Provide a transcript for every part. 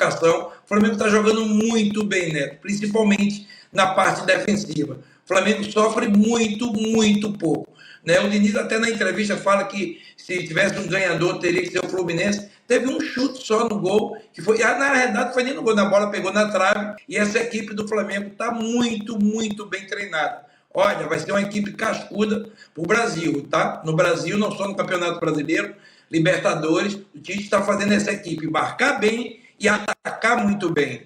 classificação. O Flamengo está jogando muito bem, Neto, principalmente na parte defensiva. O Flamengo sofre muito, muito pouco. Né? O Diniz até na entrevista fala que se tivesse um ganhador teria que ser o Fluminense. Teve um chute só no gol, que foi, na realidade não foi nem no gol, na bola pegou na trave, e essa equipe do Flamengo está muito, muito bem treinada. Olha, vai ser uma equipe cascuda para o Brasil, tá? No Brasil, não só no Campeonato Brasileiro, Libertadores, o Tite está fazendo essa equipe marcar bem e atacar muito bem.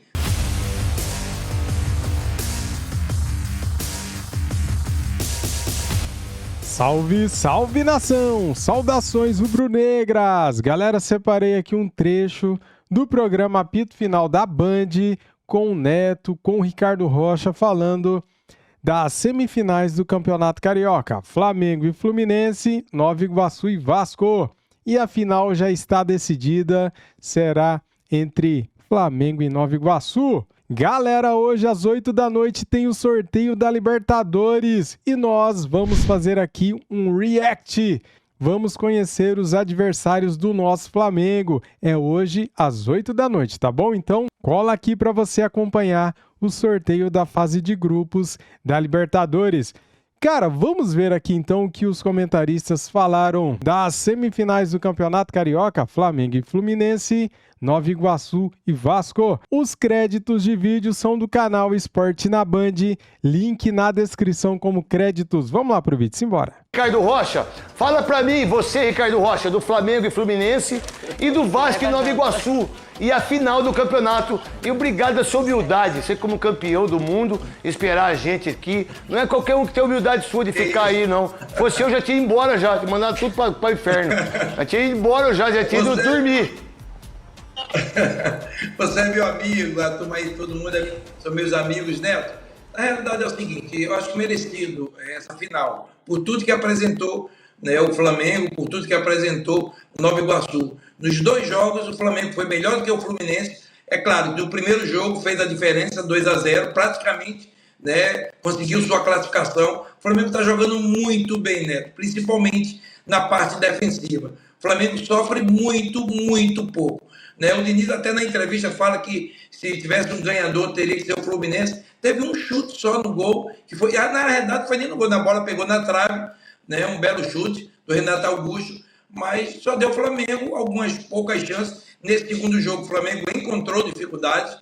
Salve, salve nação! Saudações rubro-negras! Galera, separei aqui um trecho do programa Apito Final da Band com o Neto, com o Ricardo Rocha, falando das semifinais do Campeonato Carioca. Flamengo e Fluminense, Nova Iguaçu e Vasco. E a final já está decidida, será entre Flamengo e Nova Iguaçu. Galera, hoje às 8 da noite tem o sorteio da Libertadores e nós vamos fazer aqui um react. Vamos conhecer os adversários do nosso Flamengo. É hoje às 8 da noite, tá bom? Então, cola aqui para você acompanhar o sorteio da fase de grupos da Libertadores. Cara, vamos ver aqui então o que os comentaristas falaram das semifinais do Campeonato Carioca, Flamengo e Fluminense, Nova Iguaçu e Vasco. Os créditos de vídeo são do canal Esporte na Band, link na descrição como créditos. Vamos lá pro vídeo, simbora. Ricardo Rocha, fala pra mim, você, Ricardo Rocha, do Flamengo e Fluminense e do Vasco e Nova Iguaçu. E a final do campeonato. E obrigado a sua humildade, você como campeão do mundo, esperar a gente aqui. Não é qualquer um que tem humildade sua de ficar aí, não. Fosse eu já tinha ido embora já, mandado tudo para o inferno. Já tinha ido embora, já tinha ido dormir. Você é meu amigo, a turma aí, todo mundo são meus amigos, Neto. Na realidade é o seguinte, eu acho merecido essa final, por tudo que apresentou, né, o Flamengo, por tudo que apresentou o Nova Iguaçu. Nos dois jogos, o Flamengo foi melhor do que o Fluminense. É claro que o primeiro jogo fez a diferença, 2-0, praticamente, né, conseguiu sua classificação. O Flamengo está jogando muito bem, Neto, principalmente na parte defensiva. O Flamengo sofre muito, muito pouco. Né? O Diniz até na entrevista fala que se tivesse um ganhador teria que ser o Fluminense. Teve um chute só no gol, que foi, na realidade não foi nem no gol, na bola pegou na trave, né? Um belo chute do Renato Augusto, mas só deu o Flamengo algumas poucas chances. Nesse segundo jogo o Flamengo encontrou dificuldades.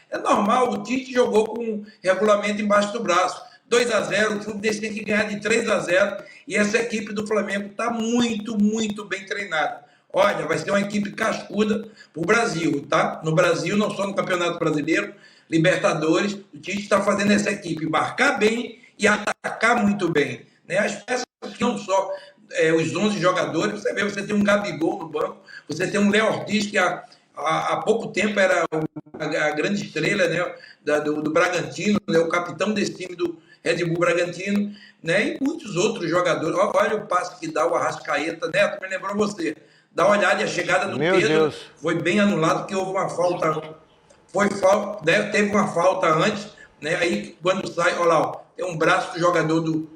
É normal, o Tite jogou com o regulamento embaixo do braço. 2-0, o Fluminense tem que ganhar de 3-0 e essa equipe do Flamengo está muito, muito bem treinada. Olha, vai ser uma equipe cascuda para o Brasil, tá? No Brasil, não só no Campeonato Brasileiro, Libertadores, o Tite está fazendo essa equipe marcar bem e atacar muito bem. Né? As peças que não só os 11 jogadores, você vê, você tem um Gabigol no banco, você tem um Léo Ortiz, que há pouco tempo era a grande estrela, né, do Bragantino, né, o capitão desse time do Red Bull Bragantino, né, e muitos outros jogadores. Olha o passe que dá o Arrascaeta, Neto, me lembrou você. Dá uma olhada, e a chegada do Meu Pedro Deus. foi bem anulado, porque houve uma falta. Né, teve uma falta antes, né? Aí quando sai, olha lá, ó, tem um braço do jogador do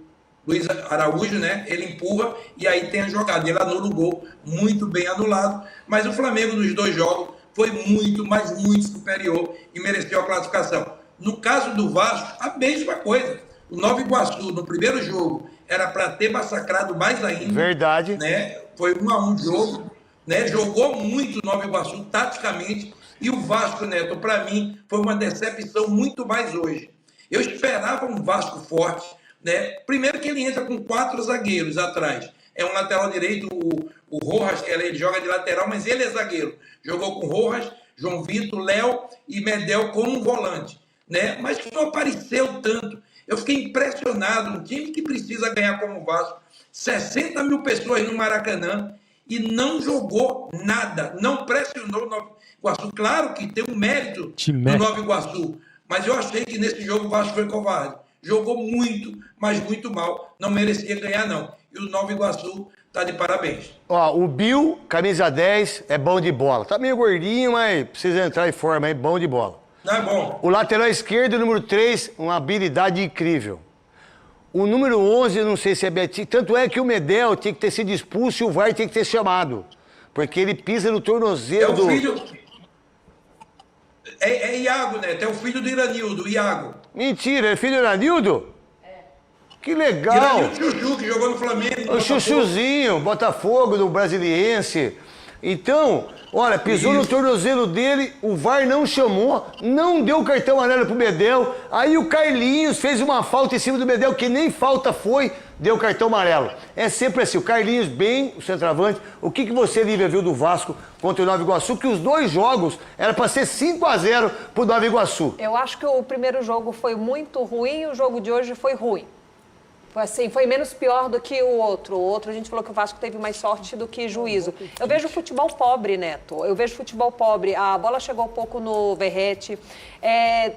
Luiz Araújo, né? Ele empurra e aí tem a jogada. Ele anula o gol, muito bem anulado. Mas o Flamengo nos dois jogos foi muito, mas muito superior e mereceu a classificação. No caso do Vasco, a mesma coisa. O Nova Iguaçu, no primeiro jogo, era para ter massacrado mais ainda. Verdade. Né? Foi 1-1 jogo, né? Jogou muito o Nova Iguaçu taticamente, e o Vasco, Neto, para mim, foi uma decepção muito mais hoje. Eu esperava um Vasco forte, né? Primeiro que ele entra com 4 zagueiros atrás. É um lateral direito, o Rojas, ele joga de lateral, mas ele é zagueiro. Jogou com Rojas, João Vitor, Léo e Medel como volante, né? Mas não apareceu tanto. Eu fiquei impressionado, um time que precisa ganhar como o Vasco, 60 mil pessoas no Maracanã e não jogou nada, não pressionou o Nova Iguaçu. Claro que tem um mérito do Nova Iguaçu, mas eu achei que nesse jogo o Vasco foi covarde. Jogou muito, mas muito mal, não merecia ganhar não. E o Nova Iguaçu tá de parabéns. Ó, o Bill, camisa 10, é bom de bola. Tá meio gordinho, mas precisa entrar em forma, é bom de bola. Não é bom. O lateral esquerdo, número 3, uma habilidade incrível. O número 11, não sei se é Betinho, tanto é que o Medel tinha que ter sido expulso e o VAR tinha que ter chamado. Porque ele pisa no tornozelo É Iago, Neto, é o filho do Iranildo, Iago. Mentira, é filho do Iranildo? Que legal! Iranildo Chuchu, que jogou no Flamengo. O Chuchuzinho, Botafogo, do Brasiliense. Então, olha, pisou no tornozelo dele, o VAR não chamou, não deu cartão amarelo pro Medel. Aí o Carlinhos fez uma falta em cima do Medel, que nem falta foi, deu cartão amarelo. É sempre assim, o Carlinhos bem, o centroavante. O que você, Lívia, viu do Vasco contra o Nova Iguaçu? Que os dois jogos era para ser 5-0 pro Nova Iguaçu. Eu acho que o primeiro jogo foi muito ruim e o jogo de hoje foi ruim. Assim, foi menos pior do que o outro. O outro, a gente falou que o Vasco teve mais sorte do que juízo. Eu vejo futebol pobre, Neto. Eu vejo futebol pobre. A bola chegou um pouco no Verrete.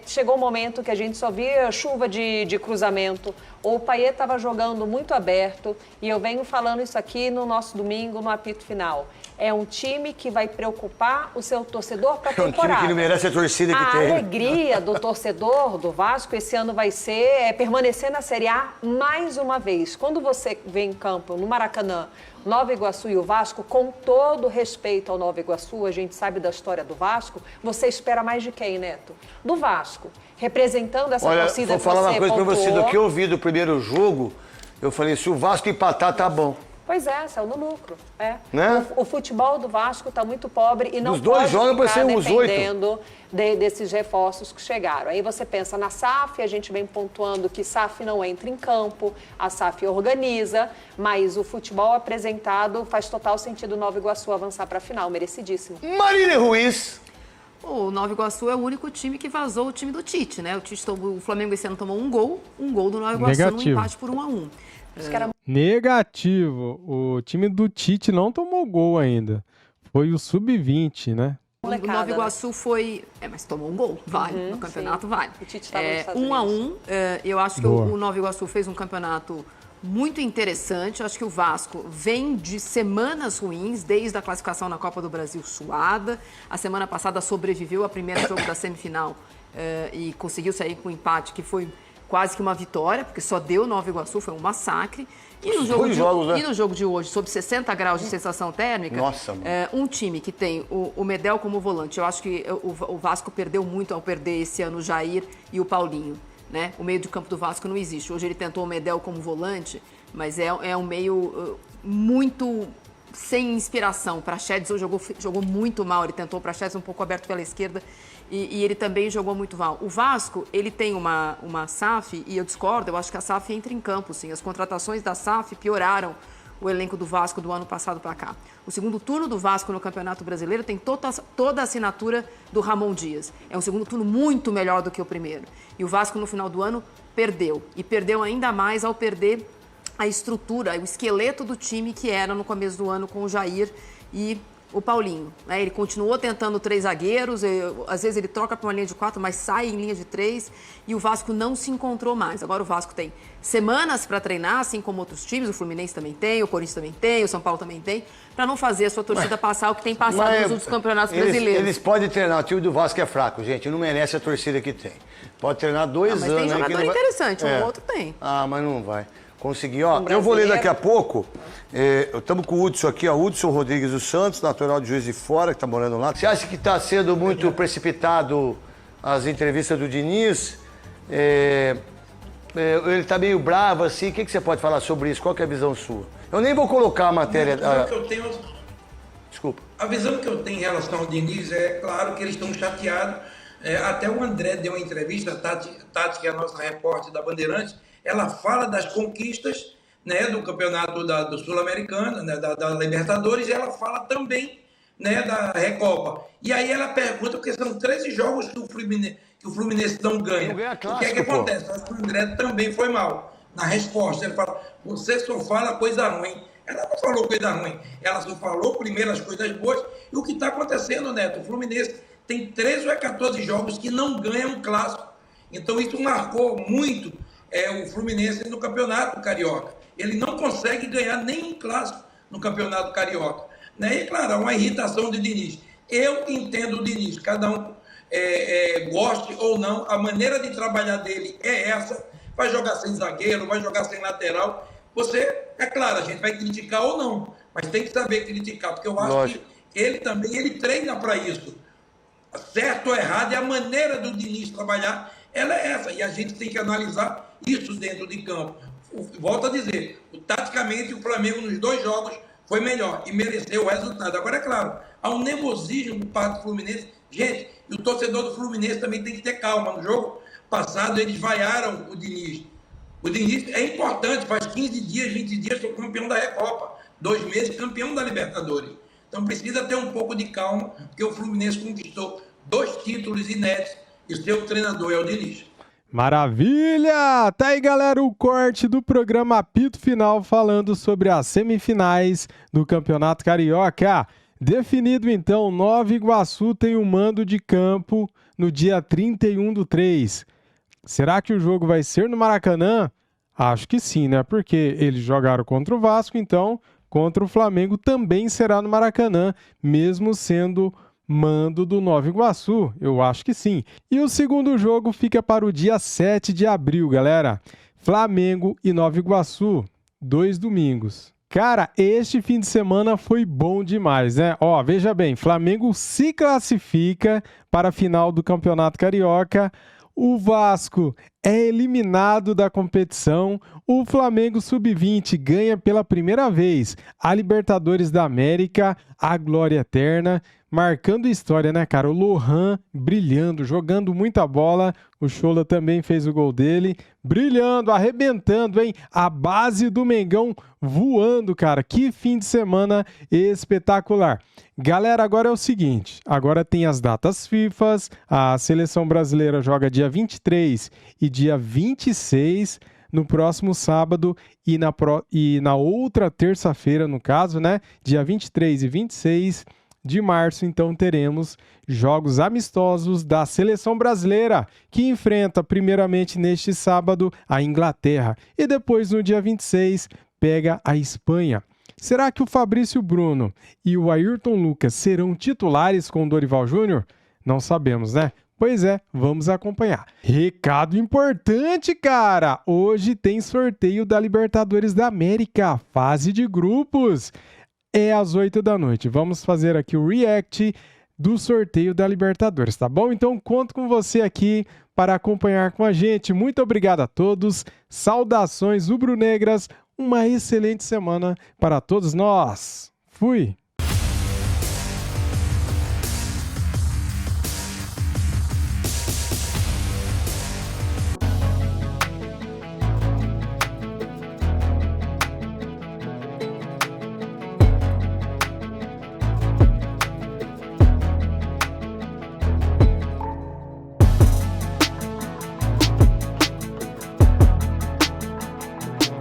Chegou um momento que a gente só via chuva de cruzamento. O Payet estava jogando muito aberto. E eu venho falando isso aqui no nosso domingo, no apito final. É um time que vai preocupar o seu torcedor para a temporada. É um time que não merece a torcida que tem. A alegria do torcedor do Vasco esse ano vai ser permanecer na Série A mais uma vez. Quando você vê em campo, no Maracanã, Nova Iguaçu e o Vasco, com todo respeito ao Nova Iguaçu, a gente sabe da história do Vasco, você espera mais de quem, Neto? Do Vasco, representando essa torcida que você pontuou. Vou falar uma coisa pra você, do que eu vi do primeiro jogo, eu falei, se o Vasco empatar, tá bom. Pois é, saiu no lucro. Né? O futebol do Vasco está muito pobre e não os dois jogam para ser uns 8. Desses reforços que chegaram. Aí você pensa na SAF, a gente vem pontuando que SAF não entra em campo, a SAF organiza, mas o futebol apresentado faz total sentido o Nova Iguaçu avançar para a final, merecidíssimo. Marília Ruiz. O Nova Iguaçu é o único time que vazou o time do Tite, né? O Flamengo esse ano tomou um gol do Nova Iguaçu num empate por 1-1. Negativo. O time do Tite não tomou gol ainda. Foi o Sub-20, né? O Nova Iguaçu foi... mas tomou um gol, vale. No campeonato vale. O Tite estava nos Estados 1-1. Eu acho que o Nova Iguaçu fez um campeonato muito interessante. Eu acho que o Vasco vem de semanas ruins, desde a classificação na Copa do Brasil suada. A semana passada sobreviveu ao primeiro jogo da semifinal e conseguiu sair com um empate que foi quase que uma vitória, porque só deu Nova Iguaçu, foi um massacre. E no jogo de hoje, sob 60 graus de sensação térmica, um time que tem o Medel como volante, eu acho que o Vasco perdeu muito ao perder esse ano o Jair e o Paulinho. Né? O meio de campo do Vasco não existe. Hoje ele tentou o Medel como volante, mas é um meio muito sem inspiração. Praxedes jogou muito mal, ele tentou o Praxedes um pouco aberto pela esquerda e ele também jogou muito mal. O Vasco, ele tem uma SAF, e eu discordo, eu acho que a SAF entra em campo, sim. As contratações da SAF pioraram o elenco do Vasco do ano passado para cá. O segundo turno do Vasco no Campeonato Brasileiro tem toda a assinatura do Ramon Dias. É um segundo turno muito melhor do que o primeiro. E o Vasco, no final do ano, perdeu. E perdeu ainda mais ao perder a estrutura, o esqueleto do time que era no começo do ano com o Jair e o Paulinho. Né? Ele continuou tentando 3 zagueiros, às vezes ele troca para uma linha de 4, mas sai em linha de 3 e o Vasco não se encontrou mais. Agora o Vasco tem semanas para treinar, assim como outros times, o Fluminense também tem, o Corinthians também tem, o São Paulo também tem, para não fazer a sua torcida passar o que tem passado nos outros campeonatos brasileiros. Eles podem treinar, o time do Vasco é fraco, gente, não merece a torcida que tem. Pode treinar 2 anos. Mas tem jogador interessante, um outro tem. Mas não vai conseguir. Eu vou ler daqui a pouco. Estamos com o Hudson aqui, o Hudson Rodrigues dos Santos, natural de Juiz de Fora, que está morando lá. Você acha que está sendo muito precipitado as entrevistas do Diniz? Ele está meio bravo, assim. O que você pode falar sobre isso? Qual que é a visão sua? Eu nem vou colocar a matéria... Desculpa. A visão que eu tenho em relação ao Diniz é, claro, que eles estão chateados. Até o André deu uma entrevista, a Tati, que é a nossa repórter da Bandeirantes, ela fala das conquistas, né, do campeonato do Sul-Americano, né, da Libertadores, e ela fala também, né, da Recopa. E aí ela pergunta, porque são 13 jogos que o Fluminense não ganha. O que é que acontece? Acho que o André também foi mal na resposta. Ele fala, você só fala coisa ruim. Ela não falou coisa ruim, ela só falou primeiro as coisas boas. E o que está acontecendo, Neto? O Fluminense tem 13 ou 14 jogos que não ganha um clássico. Então isso marcou muito o Fluminense no Campeonato Carioca. Ele não consegue ganhar nenhum clássico no Campeonato Carioca. Né? E, claro, há uma irritação de Diniz. Eu entendo o Diniz, cada um goste ou não, a maneira de trabalhar dele é essa. Vai jogar sem zagueiro, vai jogar sem lateral. É claro, a gente vai criticar ou não, mas tem que saber criticar, porque eu acho que ele também treina para isso. certo ou errado, e a maneira do Diniz trabalhar, ela é essa, e a gente tem que analisar isso dentro de campo. Volto a dizer, taticamente o Flamengo nos 2 jogos foi melhor e mereceu o resultado. Agora, é claro, há um nervosismo por parte do Fluminense. Gente, e o torcedor do Fluminense também tem que ter calma. No jogo passado, eles vaiaram o Diniz. O Diniz é importante, faz 15 dias, 20 dias, sou campeão da Recopa. 2 meses, campeão da Libertadores. Então precisa ter um pouco de calma, porque o Fluminense conquistou 2 títulos inéditos e o seu treinador é o Diniz. Maravilha! Tá aí, galera, o corte do programa Apito Final falando sobre as semifinais do Campeonato Carioca. Definido, então, Nova Iguaçu tem o mando de campo no dia 31/3. Será que o jogo vai ser no Maracanã? Acho que sim, né? Porque eles jogaram contra o Vasco, então contra o Flamengo também será no Maracanã, mesmo sendo mando do Nova Iguaçu, eu acho que sim. E o segundo jogo fica para o dia 7 de abril, galera. Flamengo e Nova Iguaçu, 2 domingos. Cara, este fim de semana foi bom demais, né? Ó, veja bem, Flamengo se classifica para a final do Campeonato Carioca. O Vasco é eliminado da competição. O Flamengo Sub-20 ganha pela primeira vez a Libertadores da América, a glória eterna, marcando história, né, cara? O Lohan brilhando, jogando muita bola. O Chola também fez o gol dele, brilhando, arrebentando, hein? A base do Mengão voando, cara. Que fim de semana espetacular. Galera, agora é o seguinte, agora tem as datas FIFAs, a Seleção Brasileira joga dia 23 e dia 26 no próximo sábado e na outra terça-feira, no caso, né? Dia 23 e 26 de março, então teremos jogos amistosos da Seleção Brasileira, que enfrenta primeiramente neste sábado a Inglaterra e depois no dia 26 pega a Espanha. Será que o Fabrício Bruno e o Ayrton Lucas serão titulares com o Dorival Júnior? Não sabemos, né? Pois é, vamos acompanhar. Recado importante, cara! Hoje tem sorteio da Libertadores da América, fase de grupos. É às 8 da noite. Vamos fazer aqui o react do sorteio da Libertadores, tá bom? Então conto com você aqui para acompanhar com a gente. Muito obrigado a todos. Saudações rubro-negras. Uma excelente semana para todos nós. Fui!